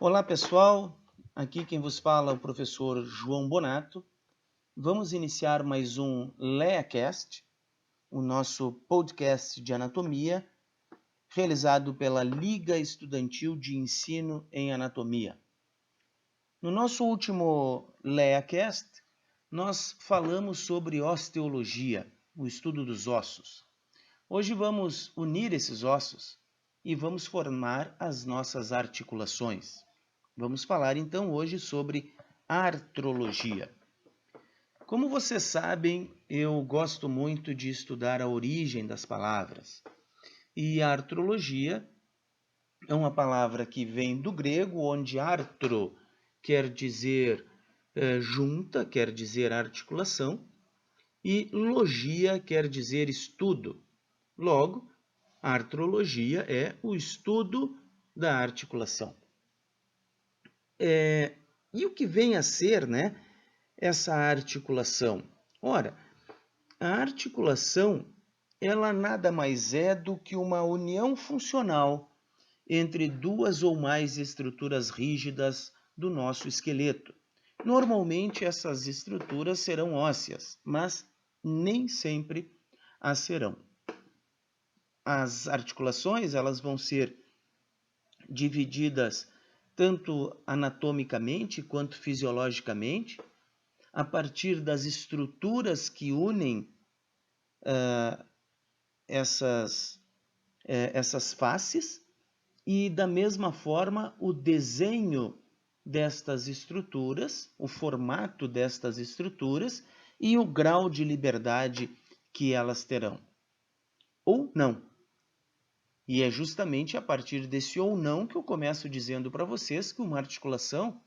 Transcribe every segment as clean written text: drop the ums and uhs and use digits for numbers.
Olá pessoal, aqui quem vos fala é o professor João Bonato. Vamos iniciar mais um LeaCast, o nosso podcast de anatomia, realizado pela Liga Estudantil de Ensino em Anatomia. No nosso último LeaCast, nós falamos sobre osteologia, o estudo dos ossos. Hoje vamos unir esses ossos e vamos formar as nossas articulações. Vamos falar então hoje sobre artrologia. Como vocês sabem, eu gosto muito de estudar a origem das palavras. E a artrologia é uma palavra que vem do grego, onde artro quer dizer junta, quer dizer articulação, e logia quer dizer estudo. Logo, a artrologia é o estudo da articulação. E o que vem a ser, essa articulação? Ora, a articulação, ela nada mais é do que uma união funcional entre duas ou mais estruturas rígidas do nosso esqueleto. Normalmente essas estruturas serão ósseas, mas nem sempre as serão. As articulações, elas vão ser divididas tanto anatomicamente quanto fisiologicamente, a partir das estruturas que unem essas faces, e da mesma forma o desenho destas estruturas, o formato destas estruturas e o grau de liberdade que elas terão. Ou não. E é justamente a partir desse ou não que eu começo dizendo para vocês que uma articulação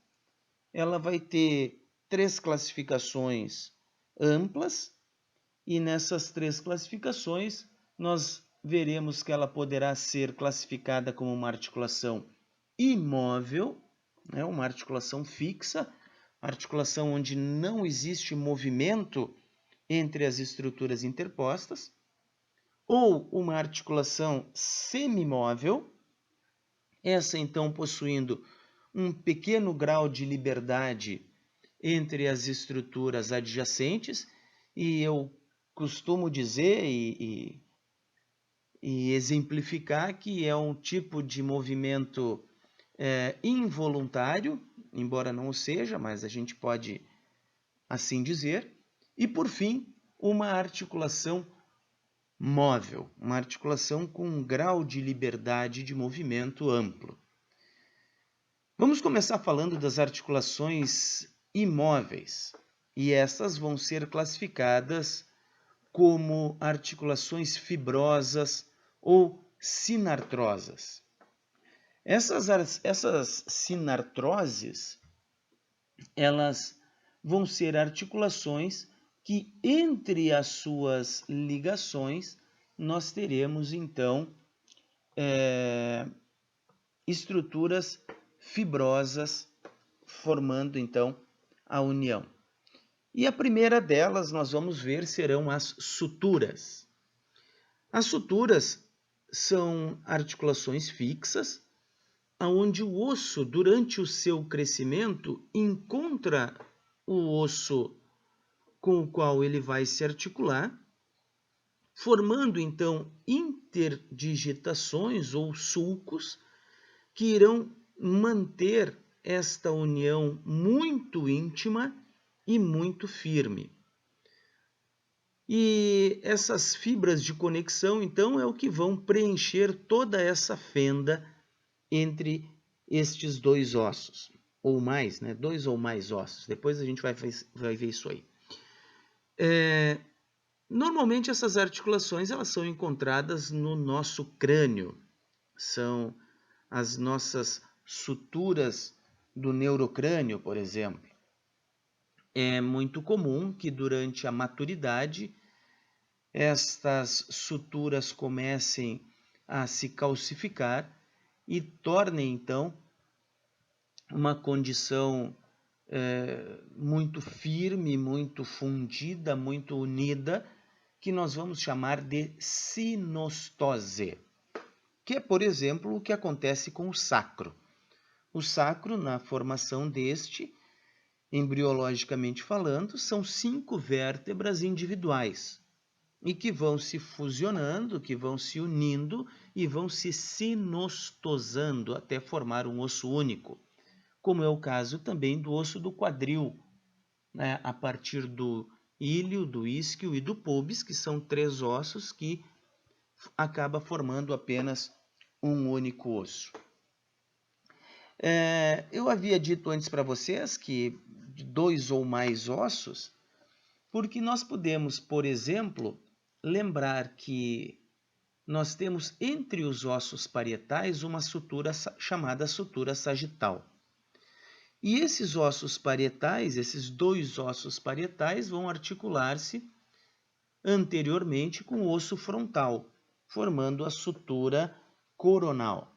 ela vai ter 3 classificações amplas, e nessas 3 classificações nós veremos que ela poderá ser classificada como uma articulação imóvel, uma articulação fixa, articulação onde não existe movimento entre as estruturas interpostas, ou uma articulação semimóvel, essa então possuindo um pequeno grau de liberdade entre as estruturas adjacentes, e eu costumo dizer e exemplificar que é um tipo de movimento involuntário, embora não o seja, mas a gente pode assim dizer. E por fim, uma articulação móvel, uma articulação com um grau de liberdade de movimento amplo. Vamos começar falando das articulações imóveis, e essas vão ser classificadas como articulações fibrosas ou sinartrosas. Essas sinartroses, elas vão ser articulações que entre as suas ligações nós teremos então estruturas fibrosas formando então a união. E a primeira delas nós vamos ver serão as suturas. As suturas são articulações fixas, onde o osso, durante o seu crescimento, encontra o osso com o qual ele vai se articular, formando então interdigitações ou sulcos que irão manter esta união muito íntima e muito firme. E essas fibras de conexão, então, é o que vão preencher toda essa fenda entre estes dois ossos, ou mais, 2 ou mais ossos. Depois a gente vai ver isso aí. Normalmente essas articulações elas são encontradas no nosso crânio, são as nossas suturas do neurocrânio, por exemplo. É muito comum que durante a maturidade estas suturas comecem a se calcificar e tornem então uma condição muito firme, muito fundida, muito unida, que nós vamos chamar de sinostose, que é, por exemplo, o que acontece com o sacro. O sacro, na formação deste, embriologicamente falando, são 5 vértebras individuais e que vão se fusionando, que vão se unindo e vão se sinostosando até formar um osso único, como é o caso também do osso do quadril, né, a partir do íleo, do isquio e do pubis, que são 3 ossos que acaba formando apenas um único osso. Eu havia dito antes para vocês que 2 ou mais ossos, porque nós podemos, por exemplo, lembrar que nós temos entre os ossos parietais uma sutura chamada sutura sagital. E esses ossos parietais, esses 2 ossos parietais, vão articular-se anteriormente com o osso frontal, formando a sutura coronal.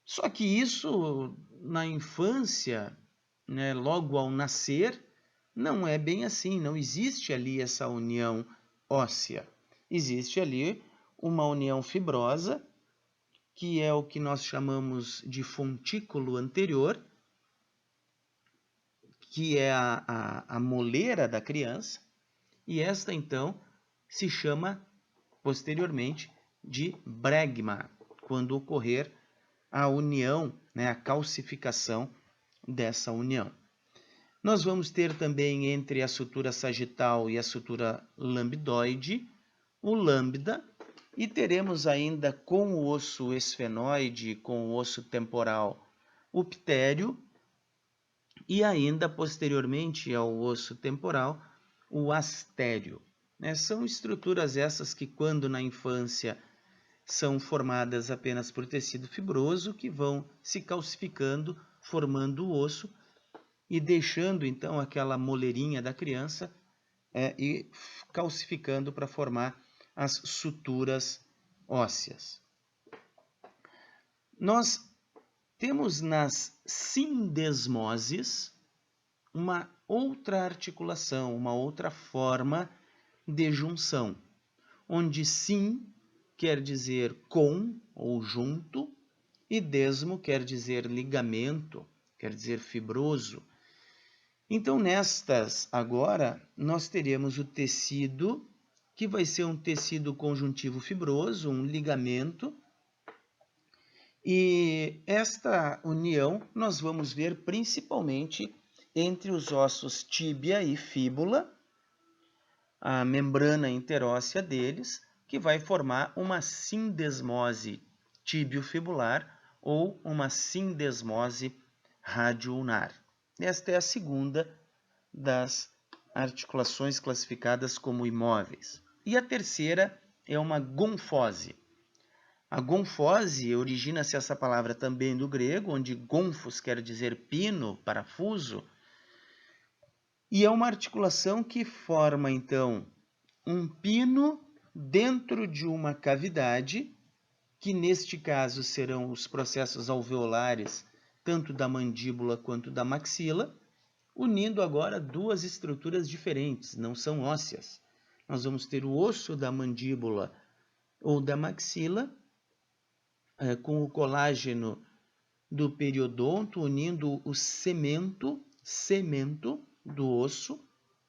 Só que isso, na infância, né, logo ao nascer, não é bem assim, não existe ali essa união óssea. Existe ali uma união fibrosa, que é o que nós chamamos de fontículo anterior, que é a moleira da criança, e esta então se chama posteriormente de bregma, quando ocorrer a união, né, a calcificação dessa união. Nós vamos ter também entre a sutura sagital e a sutura lambdoide o lambda, e teremos ainda com o osso esfenoide, com o osso temporal, o ptério, e ainda posteriormente ao osso temporal, o astério. São estruturas essas que, quando na infância são formadas apenas por tecido fibroso, que vão se calcificando, formando o osso e deixando então aquela moleirinha da criança e calcificando para formar as suturas ósseas. Nós temos nas sindesmoses uma outra articulação, uma outra forma de junção, onde sim quer dizer com ou junto, e desmo quer dizer ligamento, quer dizer fibroso. Então, nestas agora, nós teremos o tecido, que vai ser um tecido conjuntivo fibroso, um ligamento, e esta união nós vamos ver principalmente entre os ossos tíbia e fíbula, a membrana interóssea deles, que vai formar uma sindesmose tíbio-fibular ou uma sindesmose radioulnar. Esta é a segunda das articulações classificadas como imóveis. E a terceira é uma gonfose. A gonfose origina-se essa palavra também do grego, onde gonfos quer dizer pino, parafuso, e é uma articulação que forma, então, um pino dentro de uma cavidade, que neste caso serão os processos alveolares, tanto da mandíbula quanto da maxila, unindo agora 2 estruturas diferentes, não são ósseas. Nós vamos ter o osso da mandíbula ou da maxila, com o colágeno do periodonto, unindo o cemento do osso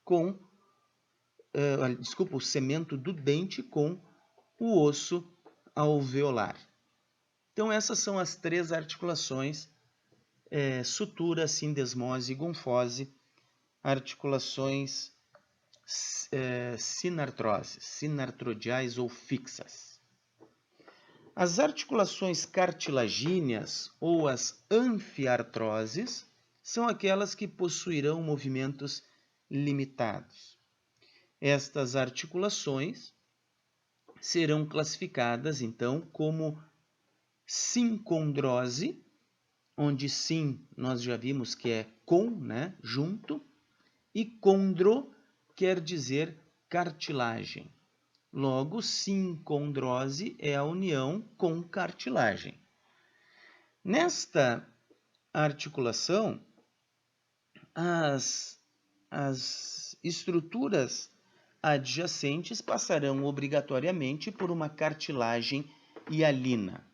com, o cemento do dente com o osso alveolar. Então, essas são as 3 articulações, sutura, sindesmose e gonfose, articulações sinartroses, sinartrodiais ou fixas. As articulações cartilagíneas ou as anfiartroses são aquelas que possuirão movimentos limitados. Estas articulações serão classificadas, então, como sincondrose, onde sim nós já vimos que é com, né, junto, e condro quer dizer cartilagem. Logo, sincondrose é a união com cartilagem. Nesta articulação, as estruturas adjacentes passarão obrigatoriamente por uma cartilagem hialina.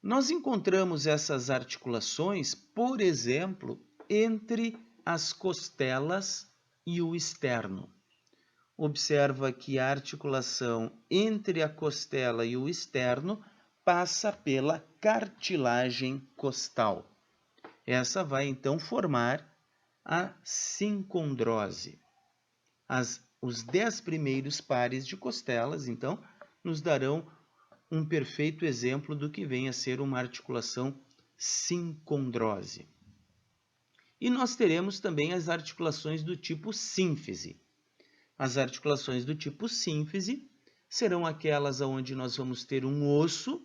Nós encontramos essas articulações, por exemplo, entre as costelas e o externo. Observa que a articulação entre a costela e o externo passa pela cartilagem costal. Essa vai então formar a sincondrose. Os 10 primeiros pares de costelas, então, nos darão um perfeito exemplo do que vem a ser uma articulação sincondrose. E nós teremos também as articulações do tipo sínfise. As articulações do tipo sínfise serão aquelas onde nós vamos ter um osso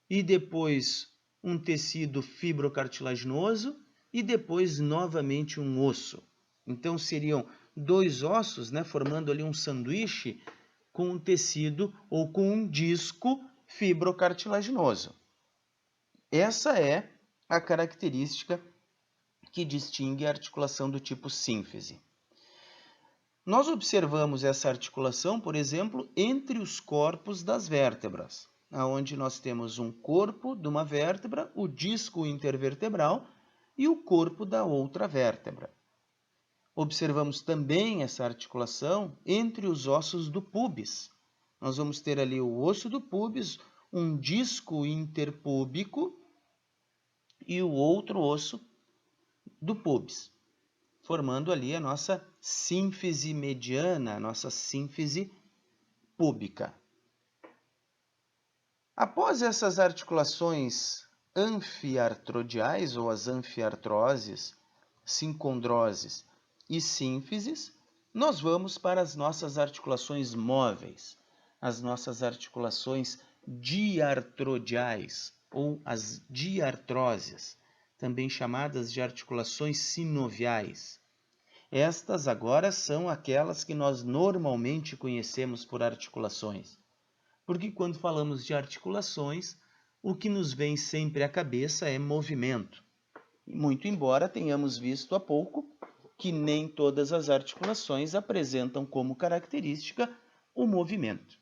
e depois um tecido fibrocartilaginoso e depois novamente um osso. Então seriam 2 ossos, né, formando ali um sanduíche com um tecido ou com um disco fibrocartilaginoso. Essa é a característica que distingue a articulação do tipo sínfise. Nós observamos essa articulação, por exemplo, entre os corpos das vértebras, onde nós temos um corpo de uma vértebra, o disco intervertebral e o corpo da outra vértebra. Observamos também essa articulação entre os ossos do púbis. Nós vamos ter ali o osso do púbis, um disco interpúbico e o outro osso do púbis, formando ali a nossa sínfise mediana, a nossa sínfise púbica. Após essas articulações anfiartrodiais, ou as anfiartroses, sincondroses e sínfises, nós vamos para as nossas articulações móveis, as nossas articulações diartrodiais, ou as diartroses, também chamadas de articulações sinoviais. Estas agora são aquelas que nós normalmente conhecemos por articulações. Porque quando falamos de articulações, o que nos vem sempre à cabeça é movimento. Muito embora tenhamos visto há pouco que nem todas as articulações apresentam como característica o movimento.